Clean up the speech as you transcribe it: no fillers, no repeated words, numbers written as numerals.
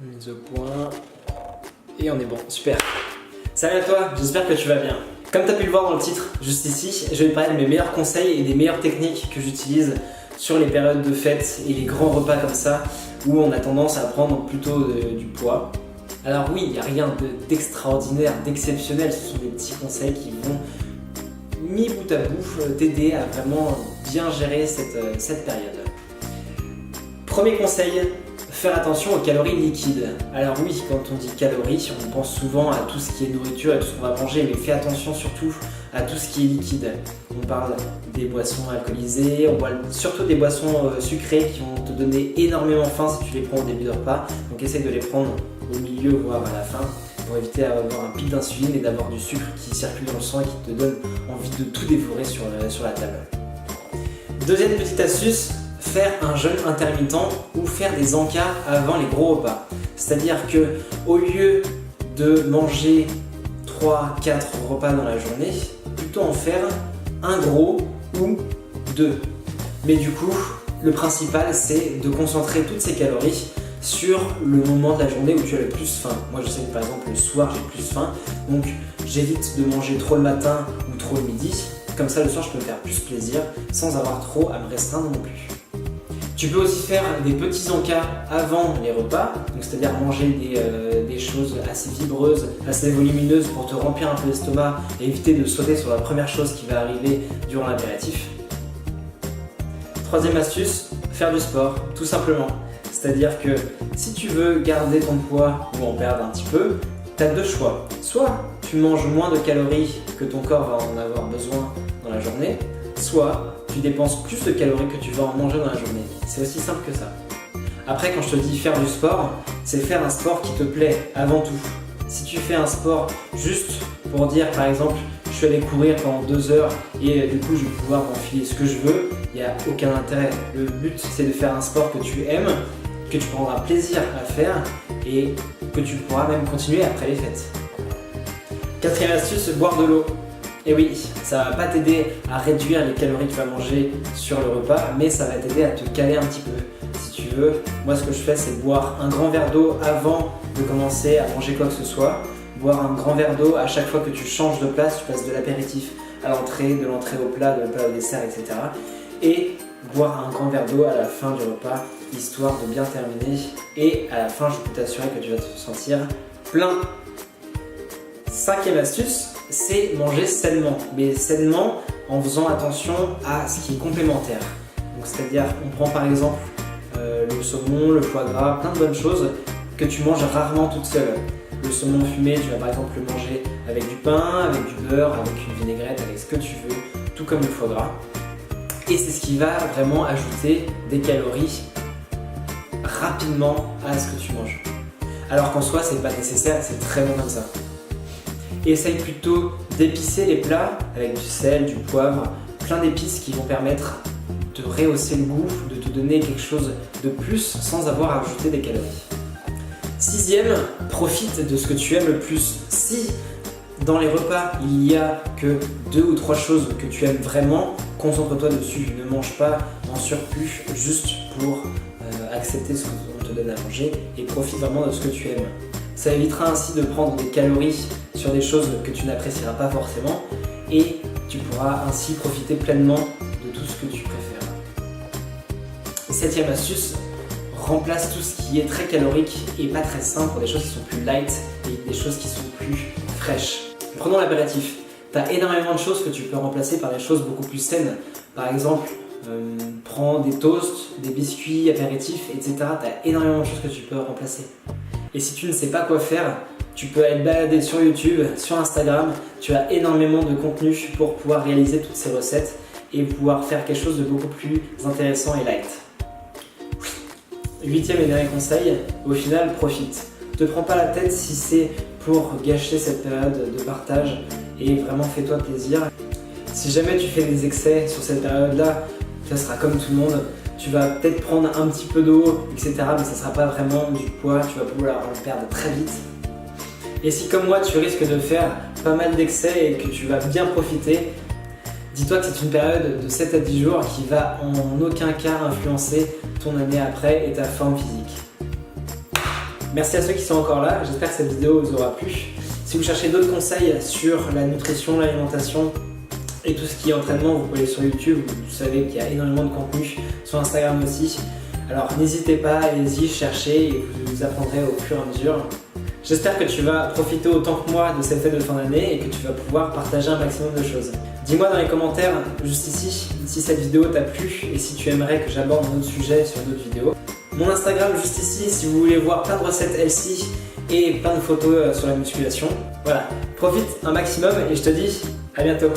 Mise au point. Et on est bon, super. Salut à toi, j'espère que tu vas bien. Comme tu as pu le voir dans le titre, juste ici, je vais te parler de mes meilleurs conseils et des meilleures techniques que j'utilise sur les périodes de fête et les grands repas comme ça, où on a tendance à prendre plutôt du poids. Alors oui, il n'y a rien d'extraordinaire, d'exceptionnel, ce sont des petits conseils qui vont, mis bout à bout, t'aider à vraiment bien gérer cette période. Premier conseil, faire attention aux calories liquides. Alors oui, quand on dit calories, on pense souvent à tout ce qui est nourriture et tout ce qu'on va manger, mais fais attention surtout à tout ce qui est liquide. On parle des boissons alcoolisées, on parle surtout des boissons sucrées qui vont te donner énormément faim si tu les prends au début de repas. Donc essaye de les prendre au milieu, voire à la fin, pour éviter d'avoir un pic d'insuline et d'avoir du sucre qui circule dans le sang et qui te donne envie de tout dévorer sur la table. Deuxième petite astuce, faire un jeûne intermittent ou faire des encas avant les gros repas. C'est-à-dire que au lieu de manger 3-4 repas dans la journée, plutôt en faire un gros ou 2. Mais du coup, le principal c'est de concentrer toutes ces calories sur le moment de la journée où tu as le plus faim. Moi je sais que par exemple le soir j'ai plus faim, donc j'évite de manger trop le matin ou trop le midi. Comme ça le soir je peux me faire plus plaisir sans avoir trop à me restreindre non plus. Tu peux aussi faire des petits encas avant les repas, c'est-à-dire manger des choses assez fibreuses, assez volumineuses pour te remplir un peu l'estomac et éviter de sauter sur la première chose qui va arriver durant l'apéritif. Troisième astuce, faire du sport, tout simplement. C'est-à-dire que si tu veux garder ton poids ou en perdre un petit peu, tu as deux choix. Soit tu manges moins de calories que ton corps va en avoir besoin dans la journée, soit tu dépenses plus de calories que tu vas en manger dans la journée. C'est aussi simple que ça. Après, quand je te dis faire du sport, c'est faire un sport qui te plaît avant tout. Si tu fais un sport juste pour dire par exemple je suis allé courir pendant 2 heures et du coup je vais pouvoir m'enfiler ce que je veux, il n'y a aucun intérêt. Le but c'est de faire un sport que tu aimes, que tu prendras plaisir à faire et que tu pourras même continuer après les fêtes. Quatrième astuce, boire de l'eau. Et oui, ça va pas t'aider à réduire les calories que tu vas manger sur le repas, mais ça va t'aider à te caler un petit peu. Si tu veux, moi ce que je fais c'est boire un grand verre d'eau avant de commencer à manger quoi que ce soit. Boire un grand verre d'eau à chaque fois que tu changes de place, tu passes de l'apéritif à l'entrée, de l'entrée au plat, de plat au dessert, etc. Et boire un grand verre d'eau à la fin du repas, histoire de bien terminer. Et à la fin, je peux t'assurer que tu vas te sentir plein. Cinquième astuce, c'est manger sainement, mais sainement en faisant attention à ce qui est complémentaire. Donc c'est-à-dire, on prend par exemple le saumon, le foie gras, plein de bonnes choses que tu manges rarement toute seule. Le saumon fumé, tu vas par exemple le manger avec du pain, avec du beurre, avec une vinaigrette, avec ce que tu veux, tout comme le foie gras. Et c'est ce qui va vraiment ajouter des calories rapidement à ce que tu manges. Alors qu'en soi, c'est pas nécessaire, c'est très bon comme ça. Essaye plutôt d'épicer les plats avec du sel, du poivre, plein d'épices qui vont permettre de rehausser le goût, de te donner quelque chose de plus sans avoir à ajouter des calories. Sixième, profite de ce que tu aimes le plus. Si dans les repas il n'y a que 2 ou 3 choses que tu aimes vraiment, concentre-toi dessus. Ne mange pas en surplus juste pour accepter ce qu'on te donne à manger et profite vraiment de ce que tu aimes. Ça évitera ainsi de prendre des calories sur des choses que tu n'apprécieras pas forcément et tu pourras ainsi profiter pleinement de tout ce que tu préfères. Septième astuce, remplace tout ce qui est très calorique et pas très sain pour des choses qui sont plus light et des choses qui sont plus fraîches. Prenons l'apéritif. Tu as énormément de choses que tu peux remplacer par des choses beaucoup plus saines. Par exemple, prends des toasts, des biscuits apéritifs, etc. Tu as énormément de choses que tu peux remplacer. Et si tu ne sais pas quoi faire, tu peux aller te balader sur YouTube, sur Instagram. Tu as énormément de contenu pour pouvoir réaliser toutes ces recettes et pouvoir faire quelque chose de beaucoup plus intéressant et light. Huitième et dernier conseil, au final, profite. Ne te prends pas la tête si c'est pour gâcher cette période de partage et vraiment fais-toi plaisir. Si jamais tu fais des excès sur cette période-là, ça sera comme tout le monde. Tu vas peut-être prendre un petit peu d'eau, etc. Mais ça ne sera pas vraiment du poids, tu vas pouvoir le perdre très vite. Et si comme moi tu risques de faire pas mal d'excès et que tu vas bien profiter, dis-toi que c'est une période de 7 à 10 jours qui va en aucun cas influencer ton année après et ta forme physique. Merci à ceux qui sont encore là, j'espère que cette vidéo vous aura plu. Si vous cherchez d'autres conseils sur la nutrition, l'alimentation et tout ce qui est entraînement, vous pouvez aller sur YouTube, vous savez qu'il y a énormément de contenu, sur Instagram aussi. Alors n'hésitez pas, allez-y, cherchez et vous apprendrez au fur et à mesure. J'espère que tu vas profiter autant que moi de cette fête de fin d'année et que tu vas pouvoir partager un maximum de choses. Dis-moi dans les commentaires, juste ici, si cette vidéo t'a plu et si tu aimerais que j'aborde un autre sujet sur d'autres vidéos. Mon Instagram juste ici, si vous voulez voir plein de recettes healthy et plein de photos sur la musculation. Voilà, profite un maximum et je te dis à bientôt.